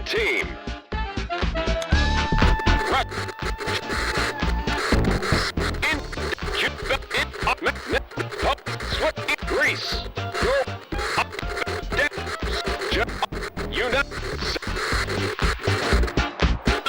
team. Greece.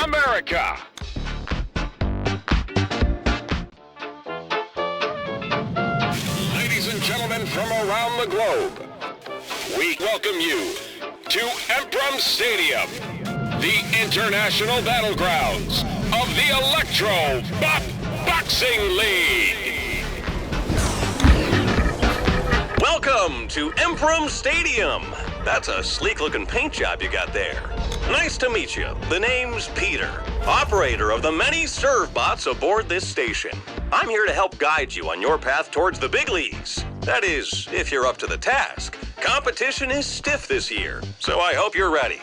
America. Ladies and gentlemen from around the globe, we welcome you to Emprum Stadium, the international battlegrounds of the Electro Bop Boxing League. Welcome to Emprum Stadium. That's a sleek-looking paint job you got there. Nice to meet you. The name's Peter, operator of the many serve bots aboard this station. I'm here to help guide you on your path towards the big leagues. That is, if you're up to the task. Competition is stiff this year, so I hope you're ready.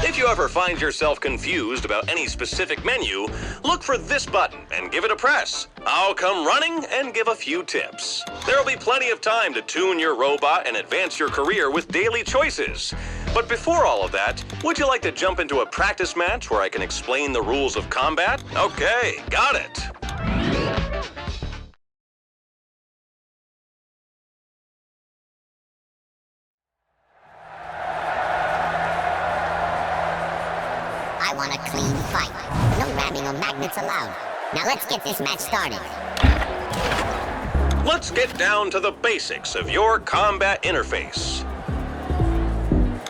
If you ever find yourself confused about any specific menu, look for this button and give it a press. I'll come running and give a few tips. There'll be plenty of time to tune your robot and advance your career with daily choices. But before all of that, would you like to jump into a practice match where I can explain the rules of combat? Okay, got it. I want a clean fight. No ramming or magnets allowed. Now let's get this match started. Let's get down to the basics of your combat interface.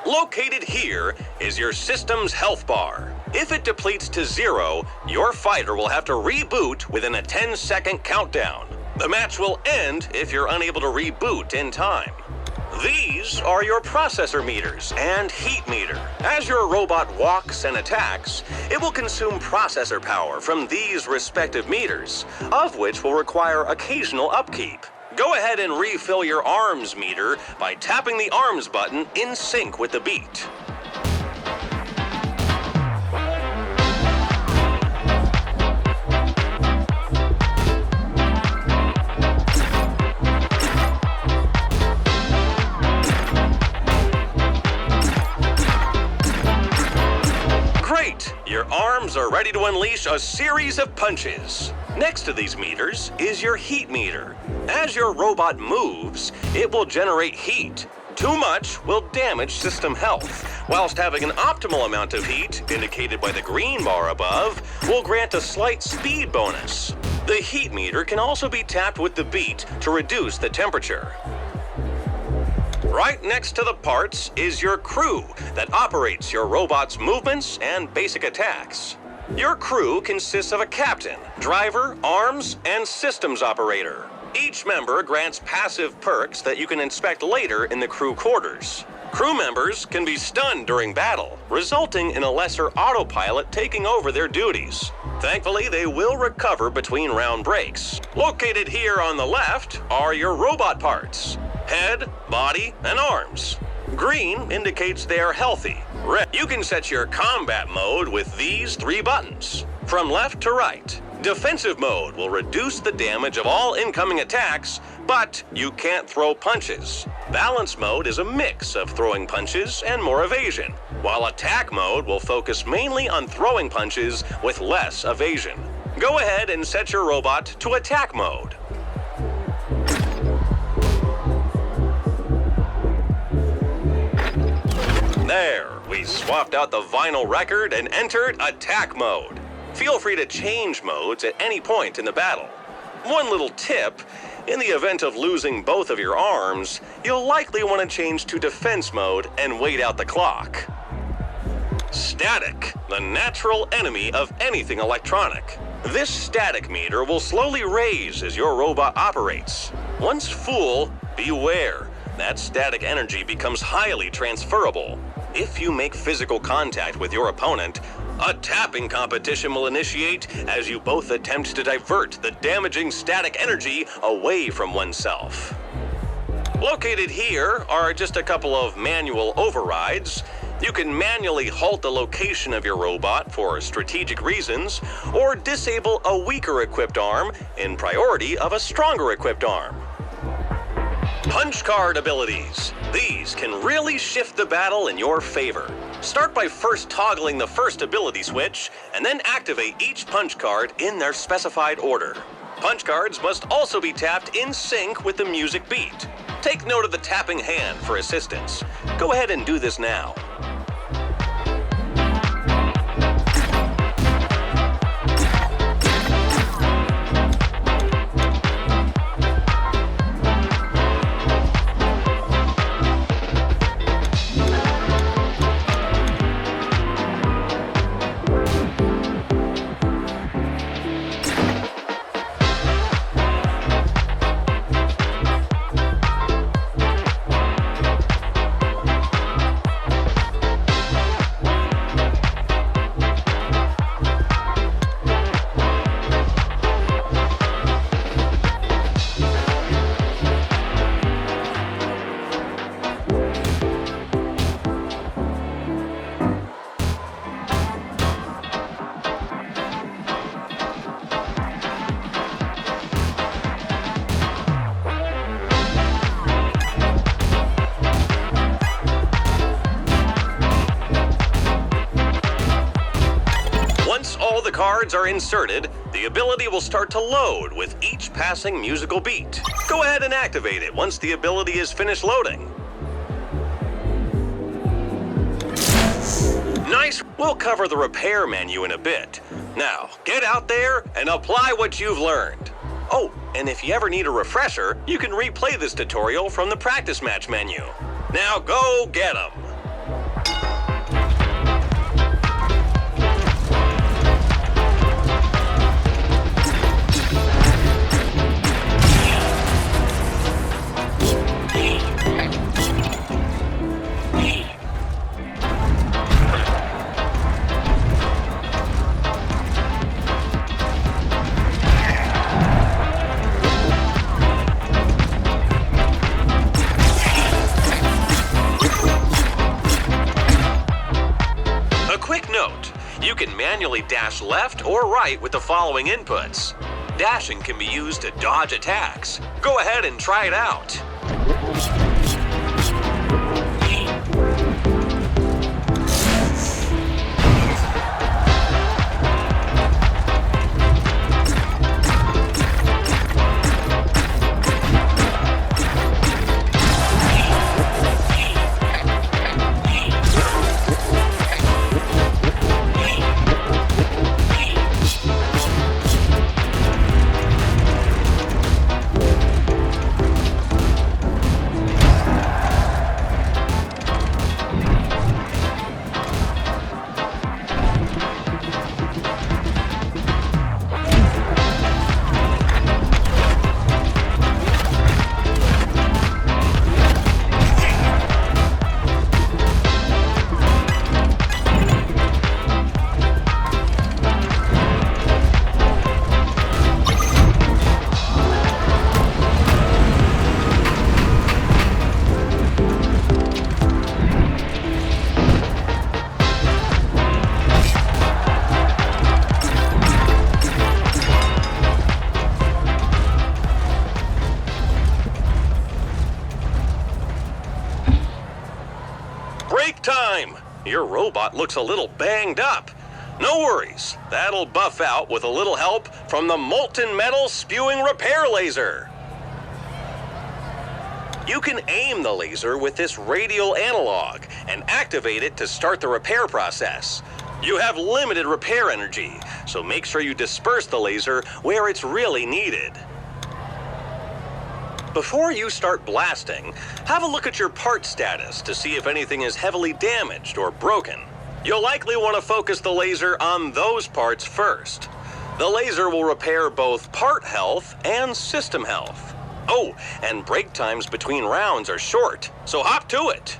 Located here is your system's health bar. If it depletes to 0, your fighter will have to reboot within a 10-second countdown. The match will end if you're unable to reboot in time. These are your processor meters and heat meter. As your robot walks and attacks, it will consume processor power from these respective meters, of which will require occasional upkeep. Go ahead and refill your arms meter by tapping the arms button in sync with the beat. Great! Your arms are ready to unleash a series of punches. Next to these meters is your heat meter. As your robot moves, it will generate heat. Too much will damage system health, whilst having an optimal amount of heat, indicated by the green bar above, will grant a slight speed bonus. The heat meter can also be tapped with the beat to reduce the temperature. Right next to the parts is your crew that operates your robot's movements and basic attacks. Your crew consists of a captain, driver, arms, and systems operator. Each member grants passive perks that you can inspect later in the crew quarters. Crew members can be stunned during battle, resulting in a lesser autopilot taking over their duties. Thankfully, they will recover between round breaks. Located here on the left are your robot parts: head, body, and arms. Green indicates they are healthy. Red, you can set your combat mode with these 3 buttons. From left to right, defensive mode will reduce the damage of all incoming attacks, but you can't throw punches. Balance mode is a mix of throwing punches and more evasion, while attack mode will focus mainly on throwing punches with less evasion. Go ahead and set your robot to attack mode. There, we swapped out the vinyl record and entered attack mode. Feel free to change modes at any point in the battle. One little tip, in the event of losing both of your arms, you'll likely want to change to defense mode and wait out the clock. Static, the natural enemy of anything electronic. This static meter will slowly raise as your robot operates. Once full, beware. That static energy becomes highly transferable. If you make physical contact with your opponent, a tapping competition will initiate as you both attempt to divert the damaging static energy away from oneself. Located here are just a couple of manual overrides. You can manually halt the location of your robot for strategic reasons, or disable a weaker equipped arm in priority of a stronger equipped arm. Punch card abilities. These can really shift the battle in your favor. Start by first toggling the first ability switch, and then activate each punch card in their specified order. Punch cards must also be tapped in sync with the music beat. Take note of the tapping hand for assistance. Go ahead and do this now. Once all the cards are inserted, the ability will start to load with each passing musical beat. Go ahead and activate it once the ability is finished loading. Nice! We'll cover the repair menu in a bit. Now, get out there and apply what you've learned. Oh, and if you ever need a refresher, you can replay this tutorial from the practice match menu. Now go get 'em! You can manually dash left or right with the following inputs. Dashing can be used to dodge attacks. Go ahead and try it out. Break time! Your robot looks a little banged up. No worries, that'll buff out with a little help from the molten metal spewing repair laser. You can aim the laser with this radial analog and activate it to start the repair process. You have limited repair energy, so make sure you disperse the laser where it's really needed. Before you start blasting, have a look at your part status to see if anything is heavily damaged or broken. You'll likely want to focus the laser on those parts first. The laser will repair both part health and system health. Oh, and break times between rounds are short, so hop to it.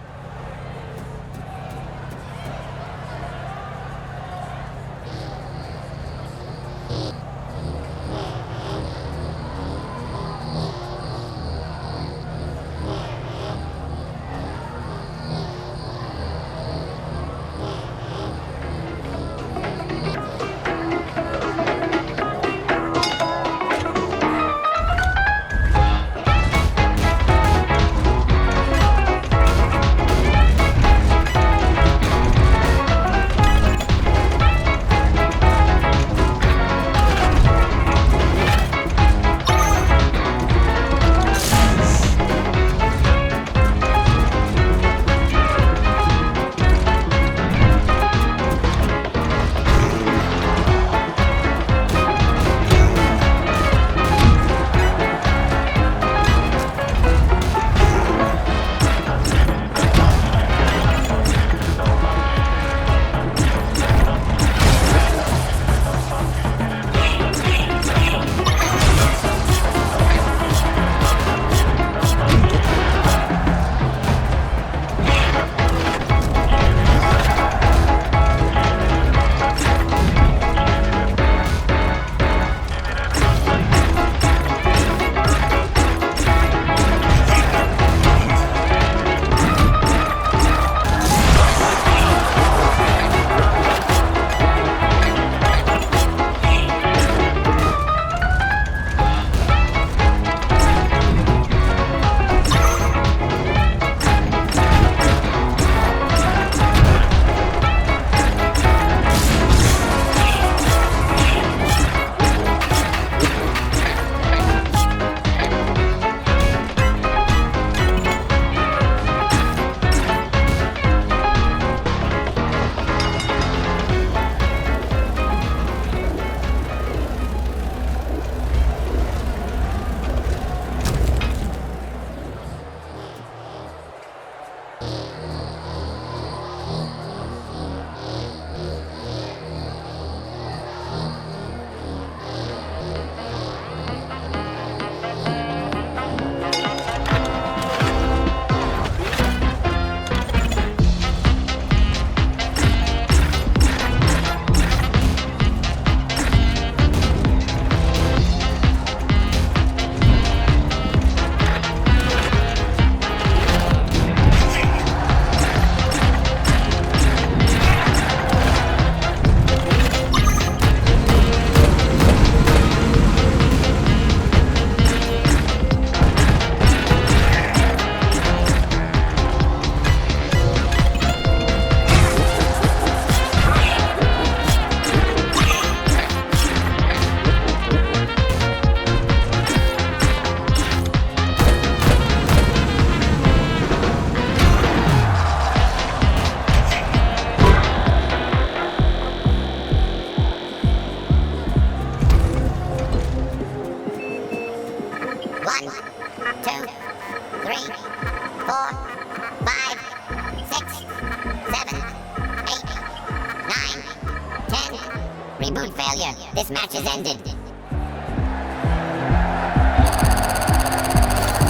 reboot failure. This match is ended.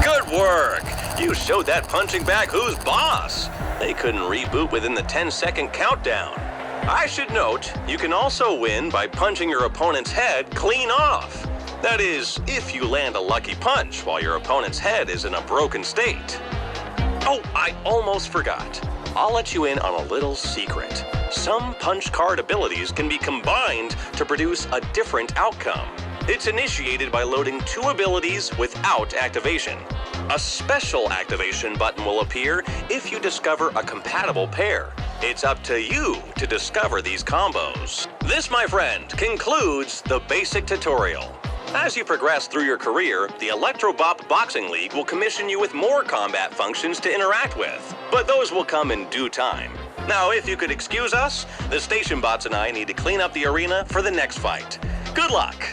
Good work! You showed that punching bag who's boss. They couldn't reboot within the 10-second countdown. I should note, you can also win by punching your opponent's head clean off. That is, if you land a lucky punch while your opponent's head is in a broken state. Oh, I almost forgot. I'll let you in on a little secret. Some punch card abilities can be combined to produce a different outcome. It's initiated by loading 2 abilities without activation. A special activation button will appear if you discover a compatible pair. It's up to you to discover these combos. This, my friend, concludes the basic tutorial. As you progress through your career, the Electro Bop Boxing League will commission you with more combat functions to interact with, but those will come in due time. Now, if you could excuse us, the station bots and I need to clean up the arena for the next fight. Good luck!